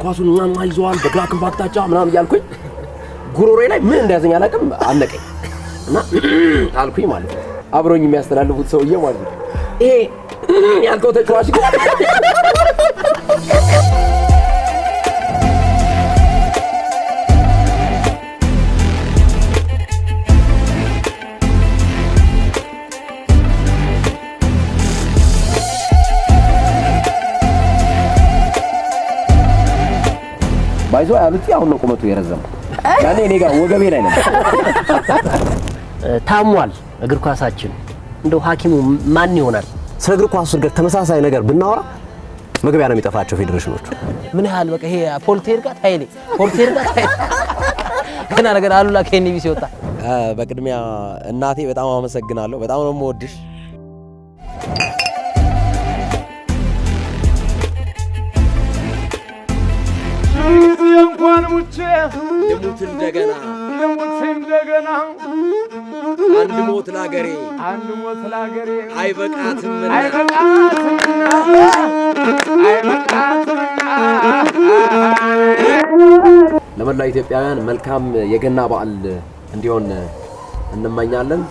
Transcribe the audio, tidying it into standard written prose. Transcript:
ኳሱን ምናምን ይዘዋል በግራ ክንፍ አቅጣጫ ምናምን እያልኩኝ ጉሮሮዬ ላይ ምን እንደያዘኝ አላውቅም አነቀኝ እና አልኩኝ ማለት ነው አብሮኝ የሚያስተላልፉት ሰውዬ ማለት ነው ይሄ ያልከው ተጫዋች ግን ባይዞ ያሉት አሁን ነው ቁመቱ የረዘመው ያኔ እኔ ጋር ወገቤ ላይ ነበር ታሟል እግር ኳሳችን እንደው ሐኪሙ ማን ይሆናል ስለ እግር ኳስ ጋር ተመሳሳይ ነገር ብናወራ መግቢያ ነው የሚጠፋቸው ፌዴሬሽኖቹ ምን ያህል በቃ ይሄ ፖርቴር ጋር ታይሌ ገና ነገር አሉላ ከኤንቢሲ ወጣ በቅድሚያ እናቴ በጣም አመሰግናለሁ በጣም ነው የምወድሽ እንኳን ሙቼ ልሙት እንደገና አንድ ሞት ላገሬ አይበቃትም ለመላው ኢትዮጵያውያን መልካም የገና በዓል እንዲሆን እንመኛለን